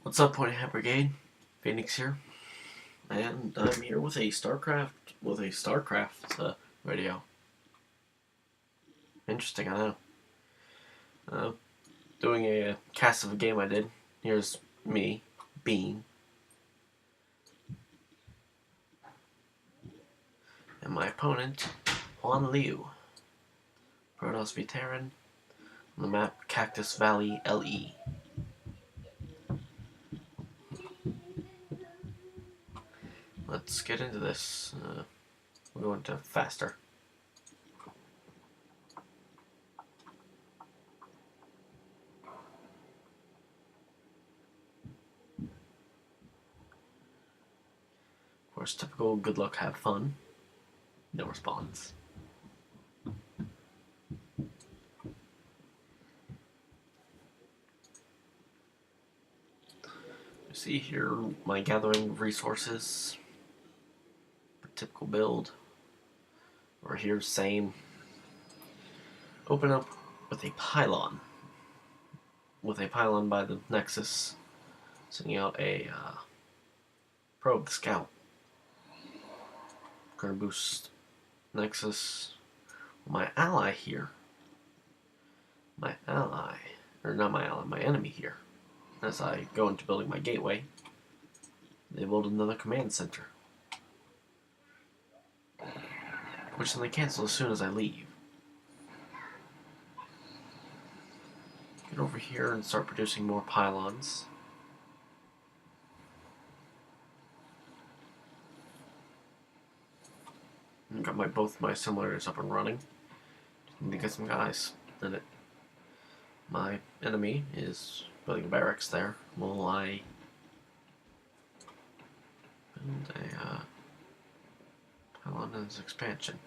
What's up, Point Ahead Brigade? Phoenix here, and I'm here with a Starcraft video. Interesting, I know. Uh, Doing a cast of a game I did. Here's me, Bean, and my opponent, Juan Liu, Protoss v Terran, on the map Cactus Valley LE. Let's get into this. We'll go into faster. Of course, typical good luck, have fun. No response. You see here my gathering resources. Typical build. Over here, same. Open up with a pylon. With a pylon by the Nexus, sending out a probe scout. Gonna boost Nexus. My ally here. My enemy here. As I go into building my gateway, they build another command center, which then they cancel as soon as I leave. Get over here and start producing more pylons. And got both my simulators up and running. Just need to get some guys in it. My enemy is building a barracks there. While I build a pylon in its expansion.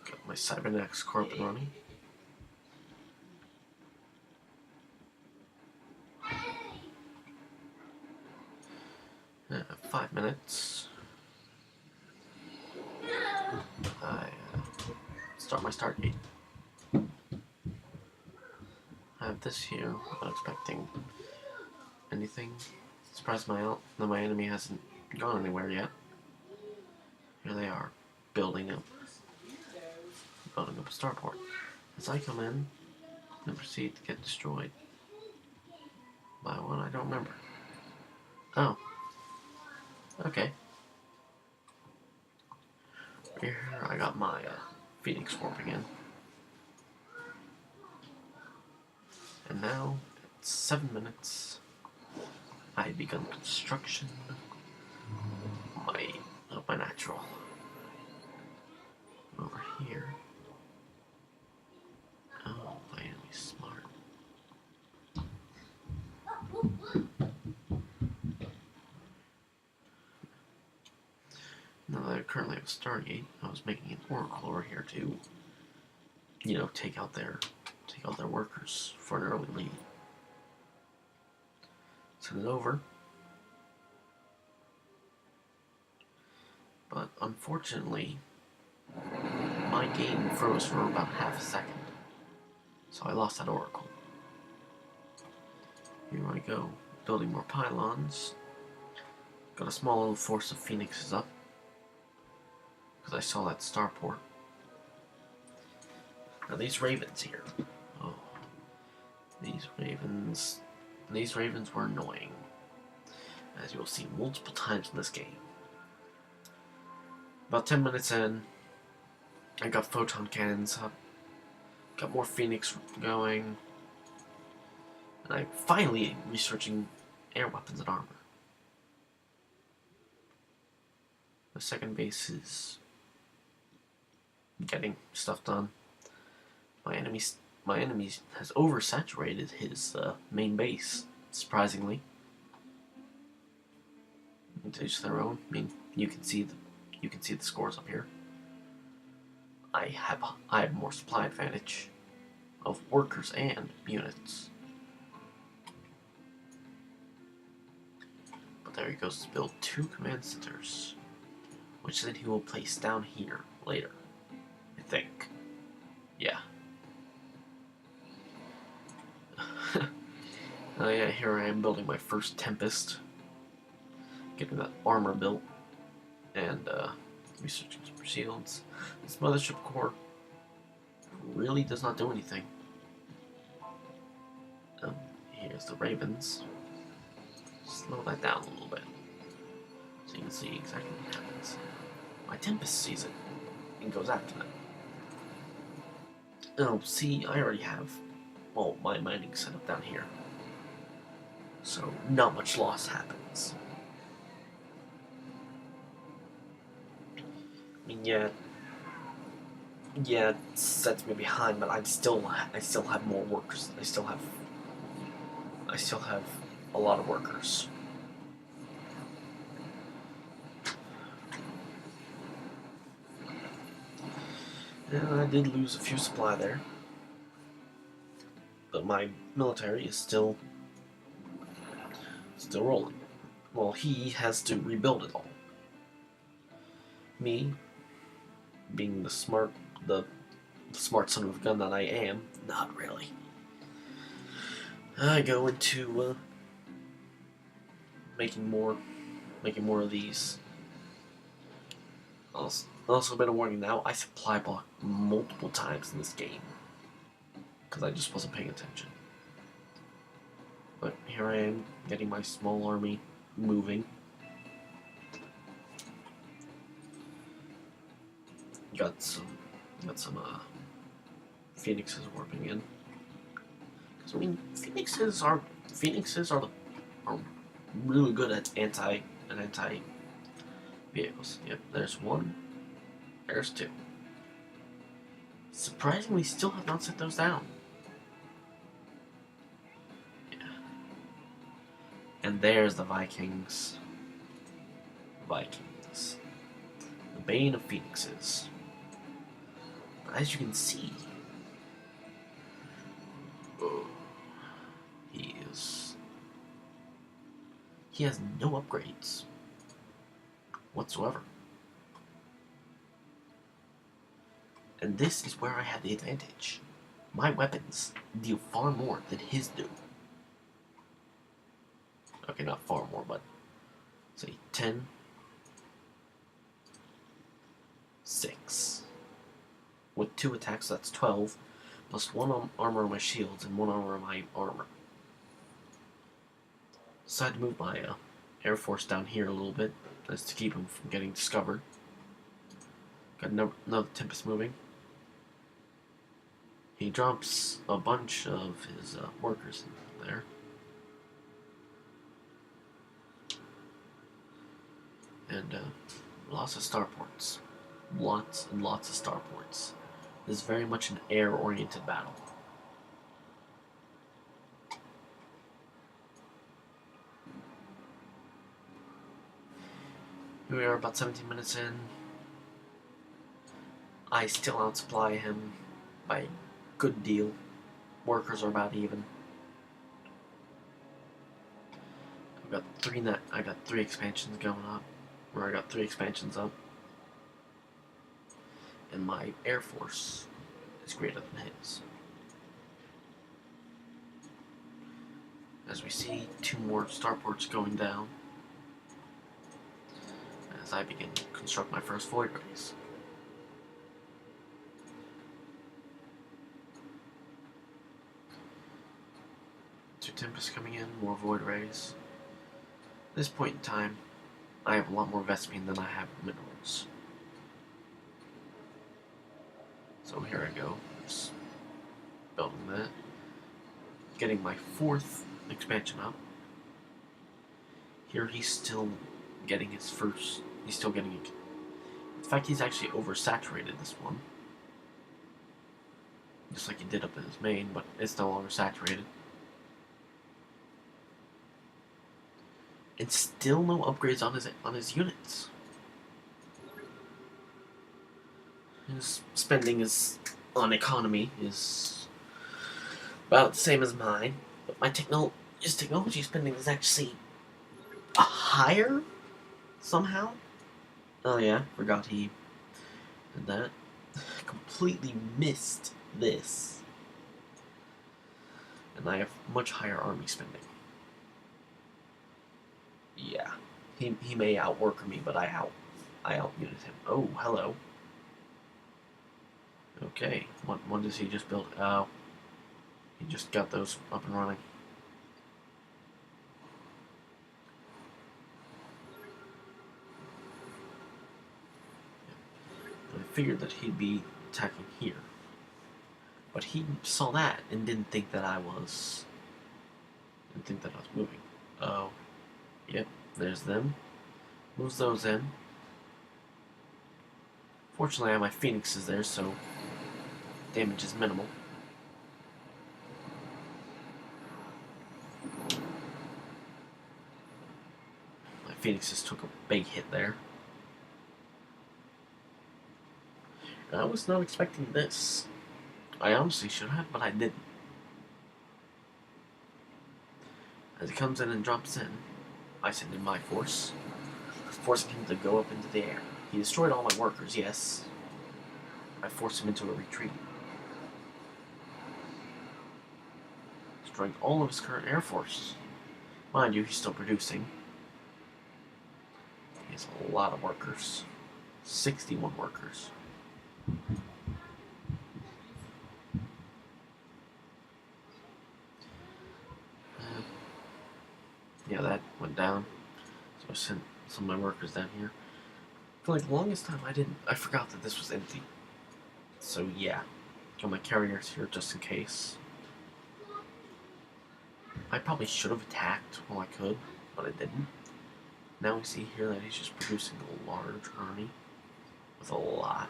Got my Cybernetics core up and running. I have 5 minutes. I start my start gate. I have this here. Not expecting anything. Surprised that my enemy hasn't gone anywhere yet. Here they are, building up a starport. As I come in and proceed to get destroyed by one I don't remember. Oh. Okay. Here I got my Fenix warping in. And now, it's 7 minutes. I have begun construction of my natural. Over here. Oh, my enemy's smart. Now that I currently have a Stargate, I was making an Oracle over here to, take out their workers for an early lead. Send it over. But unfortunately, my game froze for about half a second. So I lost that Oracle. Here I go, building more pylons. Got a small little force of Phoenixes up, because I saw that starport. Now these ravens here. Oh. These ravens were annoying, as you'll see multiple times in this game. About 10 minutes in, I got photon cannons up, got more Phoenix going, and I'm finally researching air weapons and armor. The second base is getting stuff done. My enemy has oversaturated his main base, surprisingly. To each their own. I mean, you can see the scores up here. I have more supply advantage of workers and units. But there he goes to build 2 command centers, which then he will place down here later, I think. Yeah. Oh yeah, here I am building my first Tempest, getting that armor built, and researching some shields. This mothership core really does not do anything. Here's the Ravens. Slow that down a little bit, so you can see exactly what happens. My Tempest sees it and goes after them. Oh, see, I already have all my mining set up down here, so not much loss happens. I mean, yeah, it sets me behind, but I still have more workers. I still have a lot of workers. Yeah, I did lose a few supply there, but my military is still rolling. Well, he has to rebuild it all. Me, being the smart son of a gun that I am, not really. I go into making more of these. Also a bit of warning now, I supply block multiple times in this game, because I just wasn't paying attention. But here I am, getting my small army moving. Got some Phoenixes warping in. Because I mean, Phoenixes are really good at anti vehicles. Yep, there's 1, there's 2. Surprisingly, still have not set those down. Yeah. And there's the Vikings. The bane of Phoenixes. But as you can see, he has no upgrades whatsoever. And this is where I have the advantage. My weapons deal far more than his do. Okay, not far more, but say 10, 6. With 2 attacks, that's 12, plus 1 armor on my shields and 1 armor on my armor. Decided to move my Air Force down here a little bit, just to keep him from getting discovered. Got another Tempest moving. He drops a bunch of his workers in there. And lots of starports. Lots and lots of starports. This is very much an air-oriented battle. Here we are about 17 minutes in. I still outsupply him by a good deal. Workers are about even. I got 3 expansions going up. Or I got 3 expansions up. And my Air Force is greater than his. As we see 2 more starports going down, as I begin to construct my first void rays. Two Tempest coming in, more void rays. At this point in time, I have a lot more Vespine than I have minerals. So here I go, just building that. Getting my 4th expansion up. Here he's still getting his first. He's still getting it. In fact, he's actually oversaturated this one. Just like he did up in his main, but it's no longer saturated. And still no upgrades on his units. His spending is on economy is About the same as mine, but my technology spending is actually higher somehow. Oh yeah, forgot he did that. Completely missed this. And I have much higher army spending. Yeah. He may outwork me, but I out-unit him. Oh, hello. Okay. What does he just build? Oh. He just got those up and running. I figured that he'd be attacking here. But he saw that and didn't think that I was moving. Oh. Yep, there's them. Moves those in. Fortunately, I have my Fenixes there, so damage is minimal. My Fenixes took a big hit there. I was not expecting this. I honestly should have, but I didn't. As he comes in and drops in, I send in my force, forcing him to go up into the air. He destroyed all my workers, yes. I forced him into a retreat. Destroying all of his current air force. Mind you, he's still producing. He has a lot of workers. 61 workers. Yeah, that went down. So I sent some of my workers down here. For like the longest time, I forgot that this was empty. So yeah, got my carriers here just in case. I probably should have attacked while I could, but I didn't. Now we see here that he's just producing a large army with a lot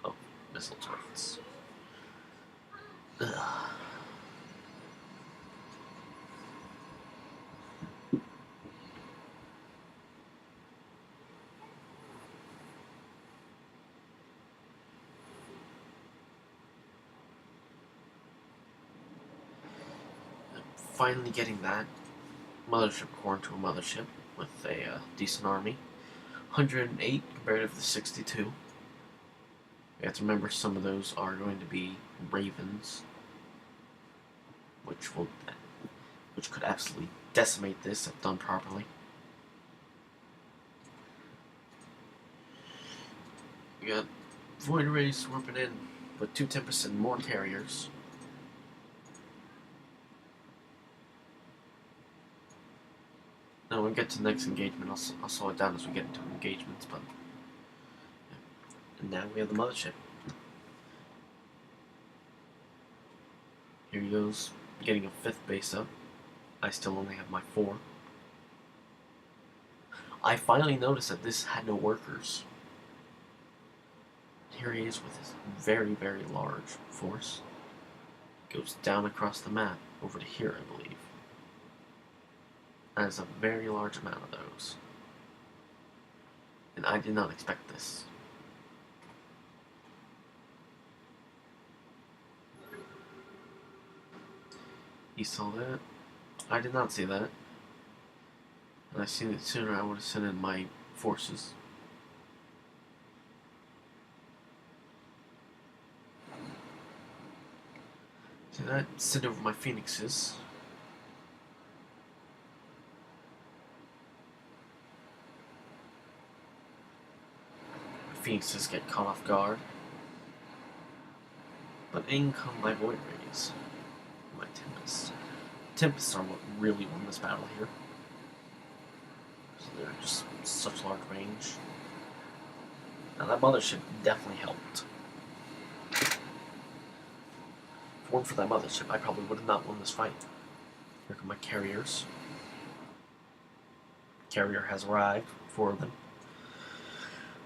of missile turrets. Ugh. Finally getting that mothership core into a mothership with a decent army. 108 compared to the 62. You have to remember some of those are going to be ravens, which could absolutely decimate this if done properly. You got Void Rays swooping in with 2 Tempest and more carriers. Now when we get to the next engagement, I'll slow it down as we get into engagements, but yeah. And now we have the mothership. Here he goes, getting a 5th base up. I still only have my 4. I finally noticed that this had no workers. Here he is with his very, very large force. Goes down across the map, over to here, I believe. That is a very large amount of those. And I did not expect this. He saw that. I did not see that. And I seen it sooner, I would have sent in my forces. See that? Send over my Fenixes. My Fenixes get caught off guard. But in come my Void Rays. My Tempest. Tempests are what really won this battle here. So they're just such large range. Now that mothership definitely helped. If it weren't for that mothership, I probably would have not won this fight. Here come my carriers. Carrier has arrived, 4 of them.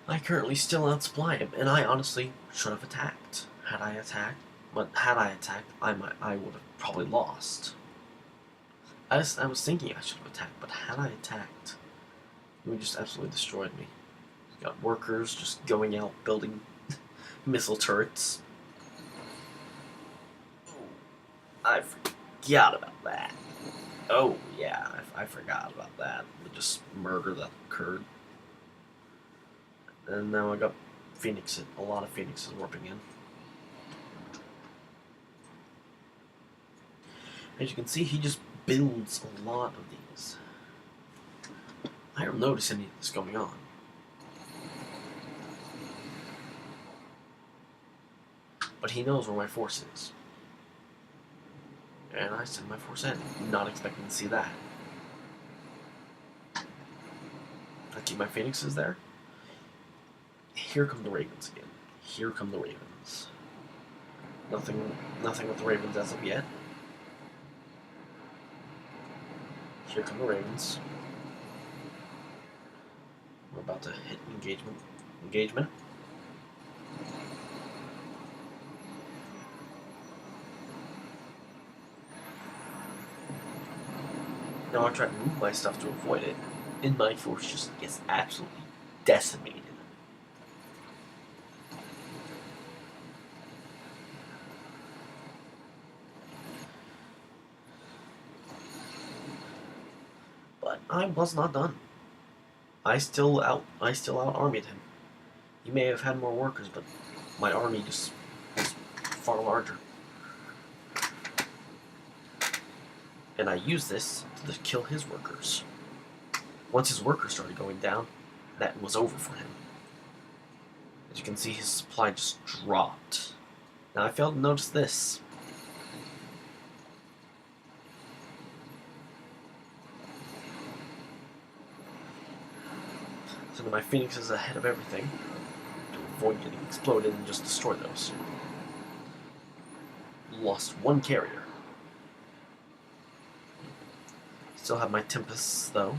I currently still outsupply him, and I honestly should have attacked. Had I attacked, I would have probably lost. I was thinking I should have attacked, but had I attacked, he would just absolutely destroyed me. Got workers just going out building missile turrets. I forgot about that. Oh, yeah, I forgot about that. We just murder that occurred. And now I got Fenix, a lot of Phoenixes warping in. As you can see, he just builds a lot of these. I don't notice any of this going on. But he knows where my force is. And I send my force in, not expecting to see that. I keep my Phoenixes there. Here come the Ravens again. Here come the Ravens. Nothing with the Ravens as of yet. Here come the Ravens. We're about to hit engagement. Now I try to move my stuff to avoid it, and my force just gets absolutely decimated. But I was not done. I still out-armied him. He may have had more workers, but my army just was far larger. And I used this to kill his workers. Once his workers started going down, that was over for him. As you can see, his supply just dropped. Now I failed to notice this. So my Phoenix is ahead of everything to avoid getting exploded and just destroy those. Lost one carrier. Still have my Tempest though,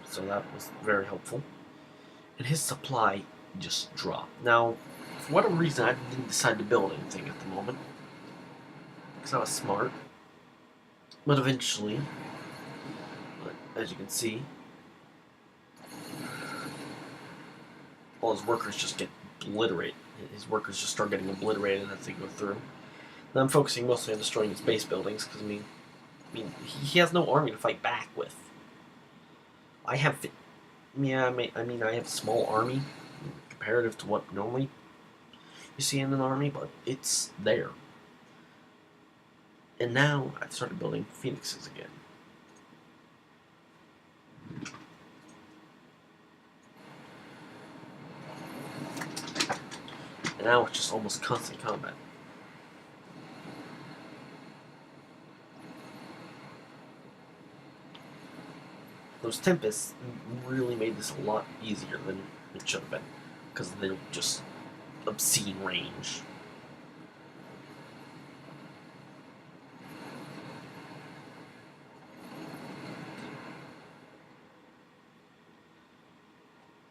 so that was very helpful. And his supply just dropped. Now, for whatever reason, I didn't decide to build anything at the moment, because I was smart. But eventually, as you can see, all his workers just get obliterated. His workers just start getting obliterated as they go through. And I'm focusing mostly on destroying his base buildings, because he has no army to fight back with. I have, I have a small army comparative to what normally you see in an army, but it's there. And now I've started building Phoenixes again. And now it's just almost constant combat. Those Tempests really made this a lot easier than it should have been, because they're just obscene range.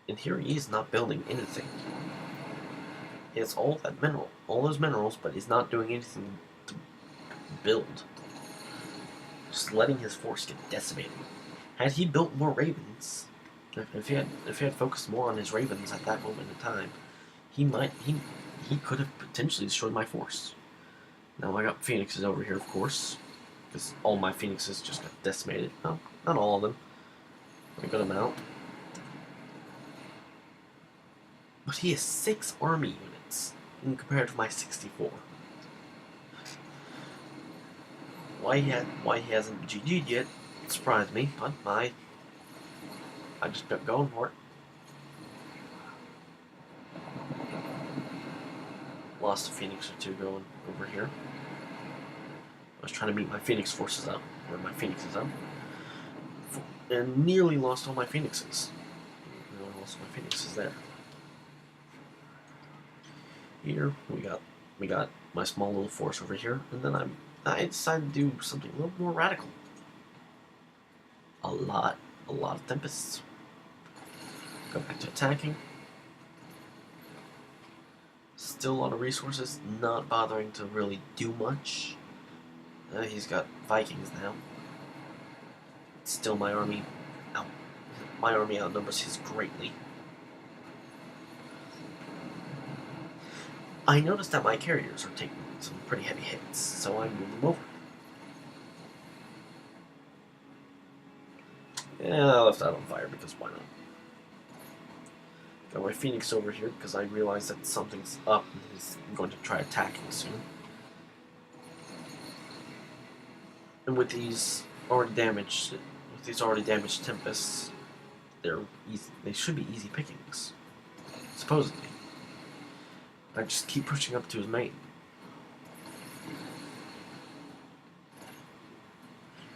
And here he is not building anything. He has all those minerals, but he's not doing anything to build. Just letting his force get decimated. Had he built more ravens, if he had focused more on his ravens at that moment in time, he could have potentially destroyed my force. Now I got Phoenixes over here, of course, because all my Phoenixes just got decimated. No, not all of them, a good amount. But he has 6 army units compared to my 64. Why he hasn't GG'd yet surprised me, but I just kept going for it. Lost a Phoenix or 2 going over here. I was trying to meet my Phoenix forces up, or my Phoenixes up, and nearly lost all my Phoenixes. Nearly lost my Phoenixes there. Here we got my small little force over here, and then I decided to do something a little more radical. A lot of Tempests. Go back to attacking. Still a lot of resources, not bothering to really do much. He's got Vikings now. Still my army outnumbers his greatly. I noticed that my carriers are taking some pretty heavy hits, so I moved them over. Yeah, I left that on fire because why not? Got my Phoenix over here because I realized that something's up and he's going to try attacking soon. And with these already damaged Tempests, they're easy. They should be easy pickings, supposedly. I just keep pushing up to his main.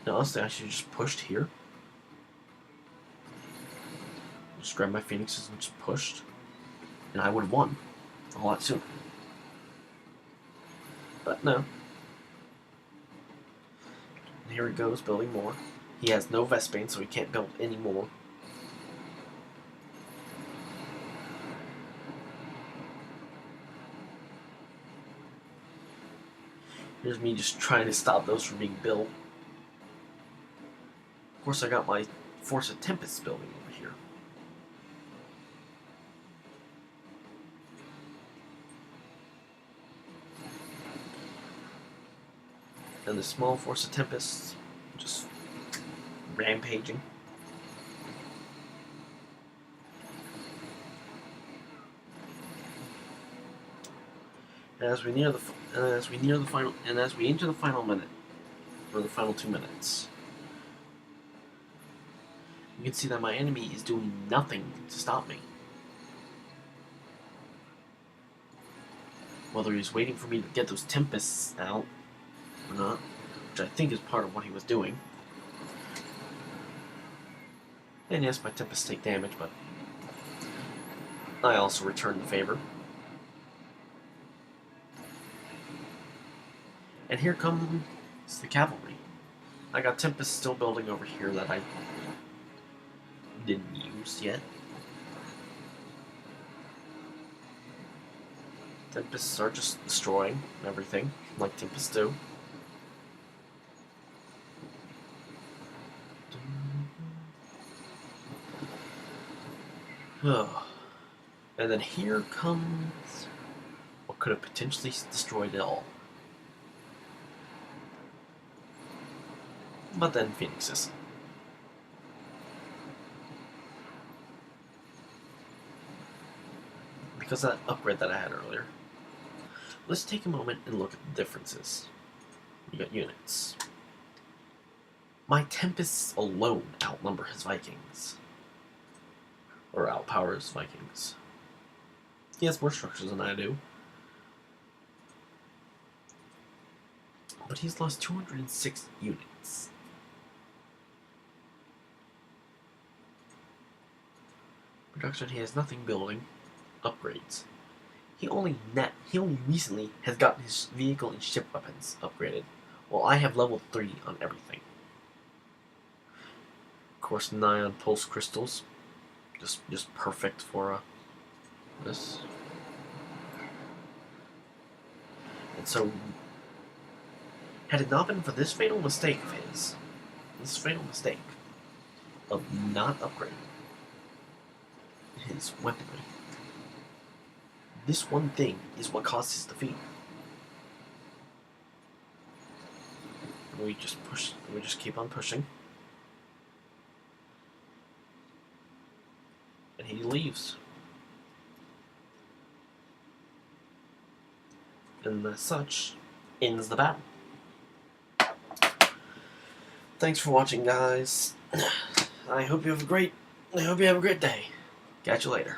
Now, honestly, I should have just pushed here. Just grabbed my Phoenixes and just pushed, and I would have won a lot sooner. But no. And here he goes, building more. He has no Vespane, so he can't build any more. Here's me just trying to stop those from being built. Of course, I got my Force of Tempest building over here. And the small Force of Tempest just rampaging. And as we enter the final minute, or the final 2 minutes, you can see that my enemy is doing nothing to stop me. Whether he's waiting for me to get those Tempests out or not, which I think is part of what he was doing. And yes, my Tempests take damage, but I also return the favor. And here comes the cavalry. I got Tempest still building over here that I didn't use yet. Tempests are just destroying everything, like Tempests do. And then here comes what could have potentially destroyed it all. But then Phoenixes. Because of that upgrade that I had earlier. Let's take a moment and look at the differences. We got units. My Tempests alone outnumber his Vikings. Or outpower his Vikings. He has more structures than I do. But he's lost 206 units. Production, he has nothing building. Upgrades. He only recently has gotten his vehicle and ship weapons upgraded, while I have level 3 on everything. Of course, 9 on pulse crystals, just perfect for this. And so, had it not been for this fatal mistake of his, of not upgrading his weaponry, this one thing is what caused his defeat. We just push. We just keep on pushing, and he leaves. And as such, ends the battle. Thanks for watching, guys. I hope you have a great day. Catch you later.